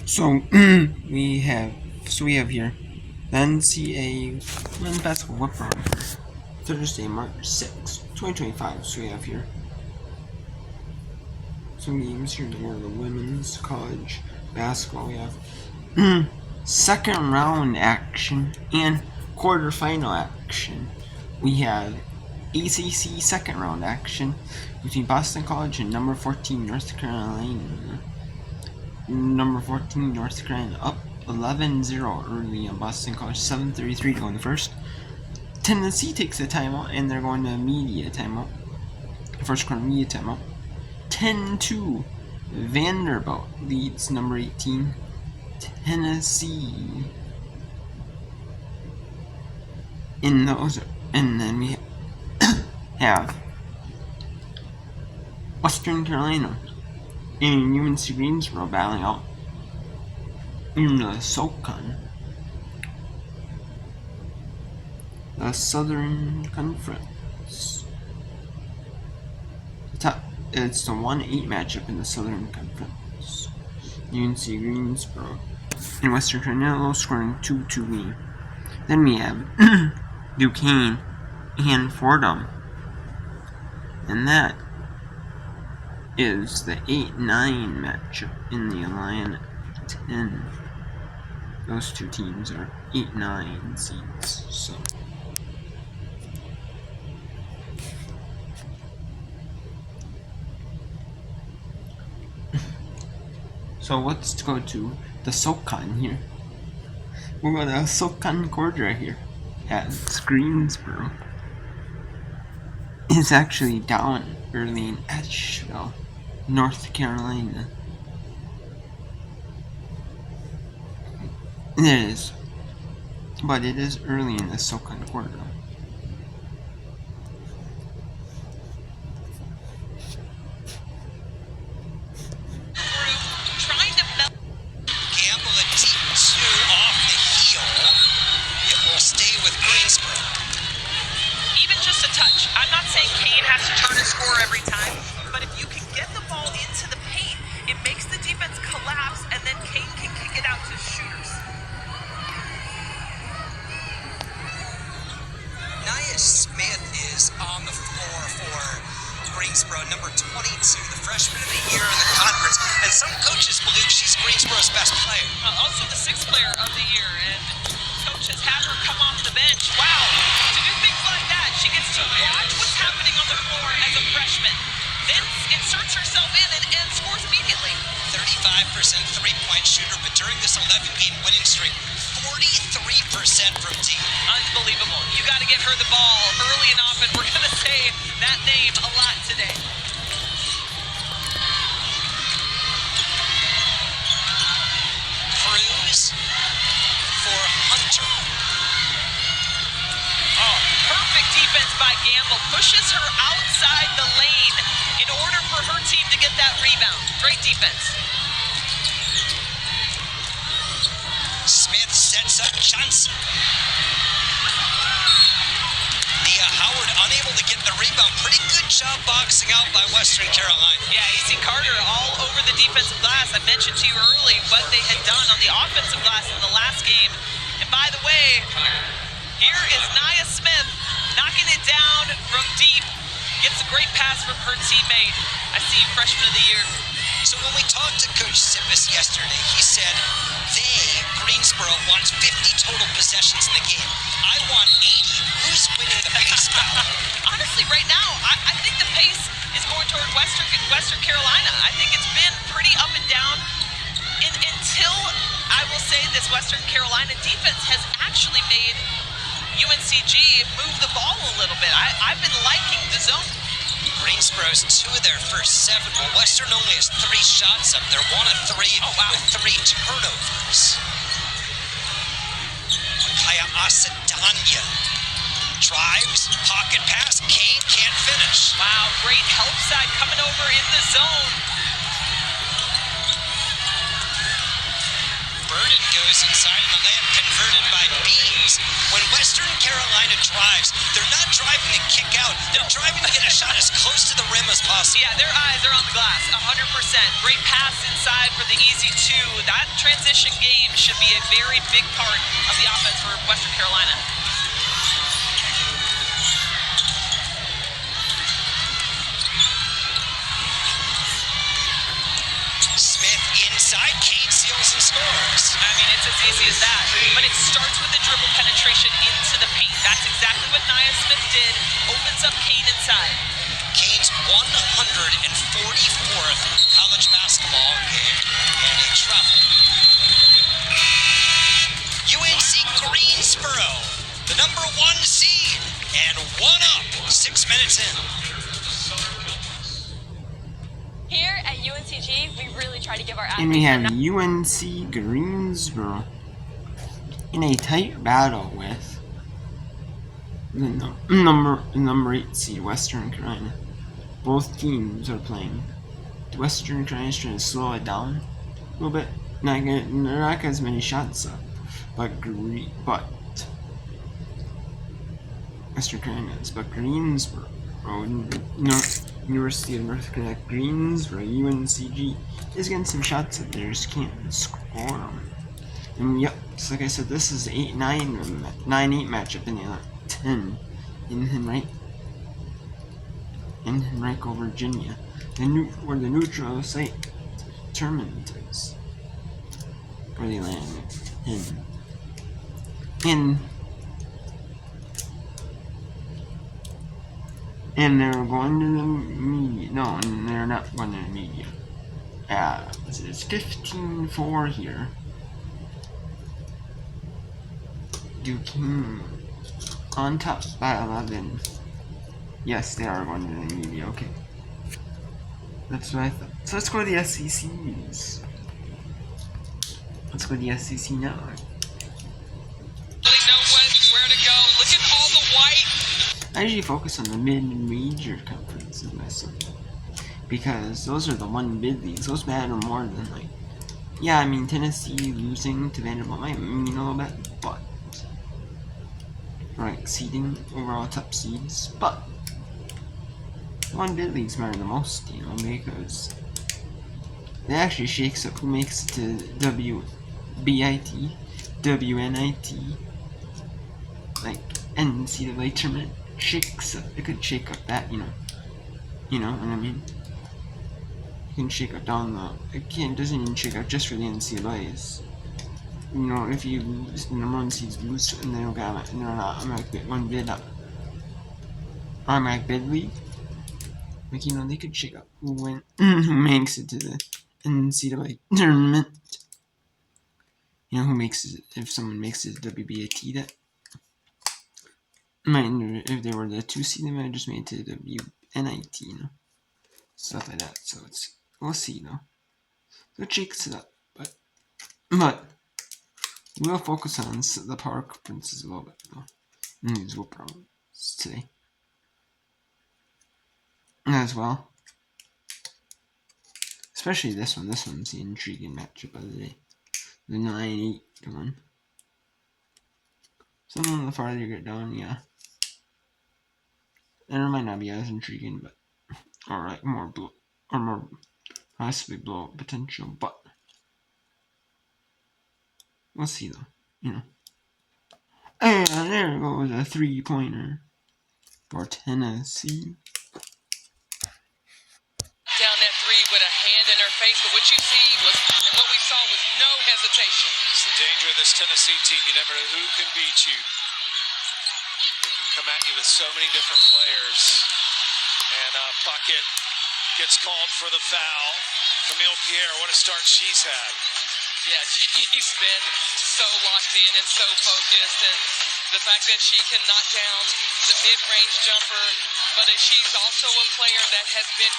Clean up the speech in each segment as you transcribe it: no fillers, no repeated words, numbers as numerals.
So we have here the NCAA Women's Basketball Whip Round for Thursday, March 6, 2025. So we have here some games here for the women's college basketball. We have second round action and quarterfinal action. We have ACC second round action between Boston College and number 14 North Carolina. Number 14 North Carolina up 11-0 early on Boston College, 7:33 to go in the first. Tennessee takes a timeout and they're going to media timeout. First quarter media timeout. 10-2 Vanderbilt leads number 18 Tennessee. In those, and then we have Western Carolina and UNC Greensboro battling out in the SoCon, the Southern Conference. It's the 1-8 matchup in the Southern Conference. UNC Greensboro and Western Carolina scoring 2-2 game. Then we have Duquesne and Fordham, and that is the 8-9 matchup in the Alliance 10. Those two teams are 8-9 seeds. So let's go to the SoCon here. We're going to SoCon quarter here at Greensboro. It's actually down early in Asheville, North Carolina. It is, but it is early in the SoCon quarter. Gamble a deep two off the heel. It will stay with Greensboro. Even just a touch. I'm not saying Kane has to turn and score every time, but if you can get the ball into the paint, it makes the defense collapse, and then Kane can kick it out to shooters. Nia Smith is on the floor for Greensboro, number 22, the freshman of the year in the conference. And some coaches believe she's Greensboro's best player. Also the sixth player of the year, and coach has had her come off the bench. Wow, to do things like that, she gets to watch what's happening on the floor as a freshman, then inserts herself in and scores immediately. 35% three-point shooter, but during this 11-game winning streak, 43% from deep. Unbelievable. You got to get her the ball early and often. We're going to say that name a lot today. Cruz for Hunter. Oh, perfect defense by Gamble. Pushes her outside the lane in order for her team to get that rebound. Great defense. Smith sets up Johnson. Nia Howard unable to get the rebound. Pretty good job boxing out by Western Carolina. Yeah, AC Carter all over the defensive glass. I mentioned to you early what they had done on the offensive glass in the last game. And by the way, here is Nia Smith knocking it down from deep. Gets a great pass from her teammate. I see you, freshman of the year. So when we talked to Coach Sippis yesterday, he said Greensboro wants 50 total possessions in the game. I want 80. Who's winning the pace battle? Honestly, right now, I think the pace is going toward Western Carolina. I think it's been pretty up and down until, I will say, this Western Carolina defense has actually made UNCG move the ball a little bit. I've been liking the zone. Greensboro's 2 of their first 7. Well, Western only has 3 shots up there. 1 of 3 with 3 turnovers. Kaya Asadanya drives, pocket pass. Kane can't finish. Wow, great help side coming over in the zone. Burden goes inside and the layup converted by Beans. When Western Carolina drives, they're not driving to kick out. They're driving to get a shot as close to the rim as possible. Yeah, their eyes are on the glass, 100%. Great pass inside for the easy two. That transition game should be a very big part of the offense for Western Carolina. Smith inside, Kane seals and scores. I mean, it's as easy as that. But it starts with the dribble penetration into the paint. That's exactly what Nia Smith did. Opens up Kane inside. Kane's 144th college basketball game and a travel. UNC Greensboro, the number 1 seed, and 1 up, 6 minutes in. Here at UNCG, we really try to give our And we athletes have UNC Greensboro in a tight battle with the number 8 seed Western Carolina. Both teams are playing. The Western Carolina is trying to slow it down a little bit. They're not getting as many shots up, but Western Carolina is. But Greensboro, University of North Carolina, Greensboro, UNCG is getting some shots up there, just can't score them. And yep, just like I said, this is 8-9 matchup in the 10 in Henrico, Virginia, where the neutral site tournament is, where they land and they're going to the media. No, and they're not going to the media. It's 15-4 here. Duquesne on top by 11. Yes, they are going to the media. Okay, that's what I thought. So let's go to the SECs. Let's go to the SEC now. Really know where to go. Look at all the white. I usually focus on the mid-major conferences myself, because those are the one bid leagues. Those matter more than, like, yeah, I mean, Tennessee losing to Vanderbilt might mean a little bit, but like seeding overall top seeds, but the one bid leagues matter the most, you know, because it actually shakes up who makes it to WBIT, WNIT, like NCAA tournament. Shakes up. It could shake up that, you know what I mean. You can shake up down the. It doesn't even shake up just for the NCAAs. You know, if you lose, the number 1 seeds lose, and they don't got it, and they're not automatic one bid up, automatic bid league. Like, you know, they could shake up who makes it to the NCAA tournament. You know, who makes it, if someone makes it to WBAT, that might, if they were the 2 seed, they might have just made it to the WNIT, you know, stuff like that. So we'll see, though. So it shakes it up, but we'll focus on the power conferences a little bit, though. And these will problems today as well. Especially this one. This one's the intriguing matchup of the day. The 9-8 one. Some of the farther you get down, yeah. And it might not be as intriguing, but alright, more possibly blow up potential, but we'll see though, you know. And there goes a 3-pointer for Tennessee. Down that three with a hand in her face, but what you see was, and what we saw was no hesitation. It's the danger of this Tennessee team. You never know who can beat you. They can come at you with so many different players. And Puckett gets called for the foul. Camille Pierre, what a start she's had. Yeah, she's been so locked in and so focused, and the fact that she can knock down the mid-range jumper, but she's also a player that has been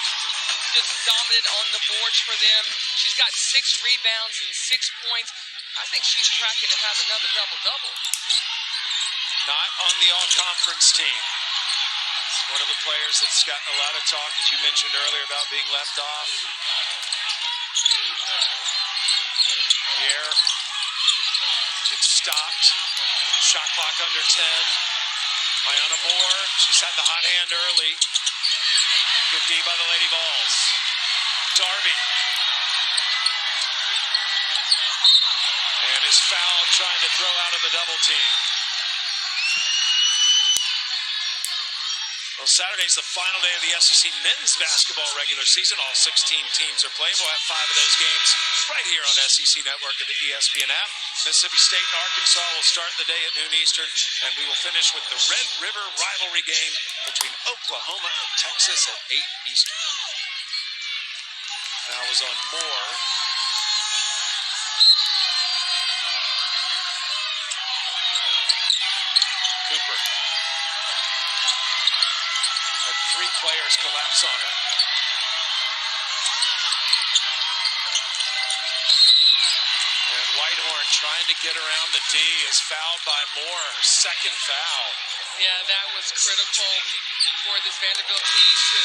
just dominant on the boards for them. She's got 6 rebounds and 6 points. I think she's tracking to have another double-double. Not on the all-conference team. One of the players that's gotten a lot of talk, as you mentioned earlier, about being left off. Pierre stopped. Shot clock under 10. Ayana Moore, she's had the hot hand early. Good D by the Lady Vols. Darby. And is fouled trying to throw out of the double team. Well, Saturday's the final day of the SEC men's basketball regular season. All 16 teams are playing. We'll have 5 of those games right here on SEC Network and the ESPN app. Mississippi State and Arkansas will start the day at noon Eastern, and we will finish with the Red River rivalry game between Oklahoma and Texas at 8 Eastern. Now was on Moore. Cooper. Had 3 players collapse on her. And Whitehorn trying to get around the D is fouled by Moore. Her second foul. Yeah, that was critical for this Vanderbilt team to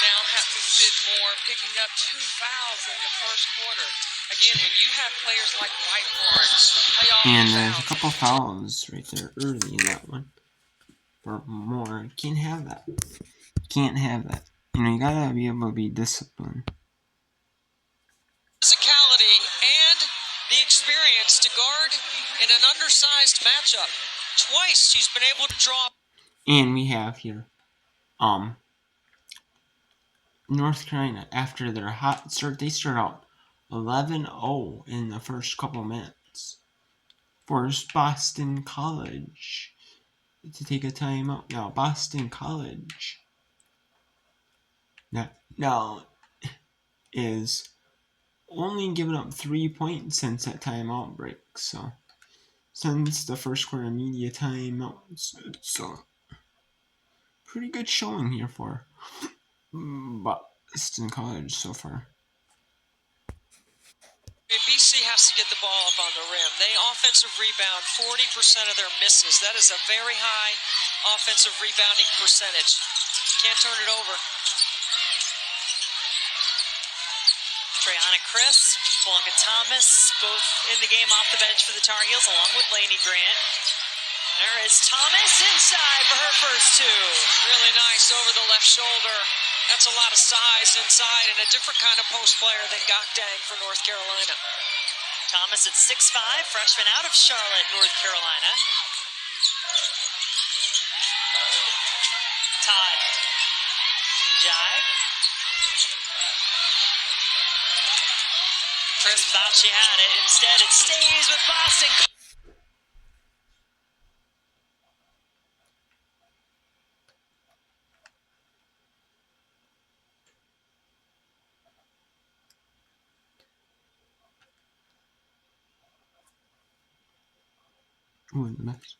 now have to sit more, picking up 2 fouls in the first quarter. Again, when you have players like Whitehorn who play off And the there's a fouls, couple fouls right there early in that one. For more, can't have that. Can't have that. You know, you gotta be able to be disciplined. Physicality and the experience to guard in an undersized matchup. Twice she's been able to draw. And we have here, North Carolina, after their hot start, they start out 11-0 in the first couple minutes. Forced Boston College to take a timeout. Now, Boston College now is only giving up 3 points since that timeout break. So, since the first quarter media timeout. So, pretty good showing here for Boston College so far. BC has to get the ball up on the rim. They offensive rebound 40% of their misses. That is a very high offensive rebounding percentage. Can't turn it over. Treyana Chris, Blanca Thomas, both in the game off the bench for the Tar Heels, along with Lainey Grant. There is Thomas inside for her first 2. Really nice over the left shoulder. That's a lot of size inside and a different kind of post player than Gokdang for North Carolina. Thomas at 6'5", freshman out of Charlotte, North Carolina. Todd. Jive. Chris thought she had it. Instead, it stays with Boston. Oh, in the mess.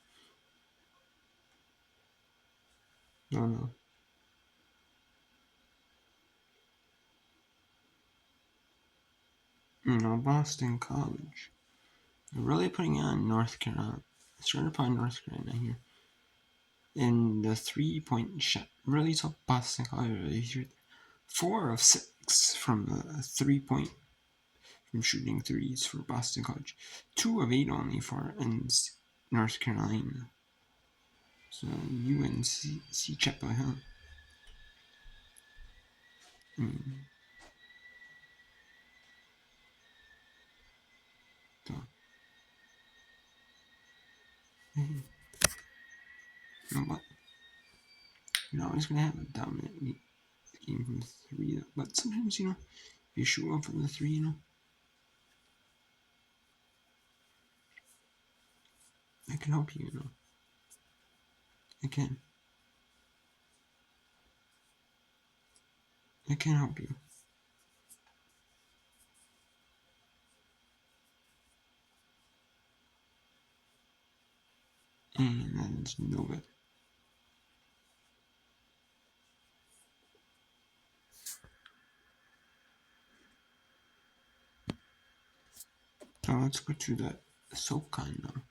No. You know, Boston College. They're really putting on North Carolina. Started upon North Carolina here. And the 3-point shot really took Boston College. 4 of 6 from the 3-point from shooting threes for Boston College. 2 of 8 only for North Carolina. So UNC Chapel Hill. You know what? You're always gonna have a dominant game from 3, but sometimes, you know, if you shoot well from the 3, you know, I can help you, you know. I can help you. And that's no good. So let's go to that SoCon now.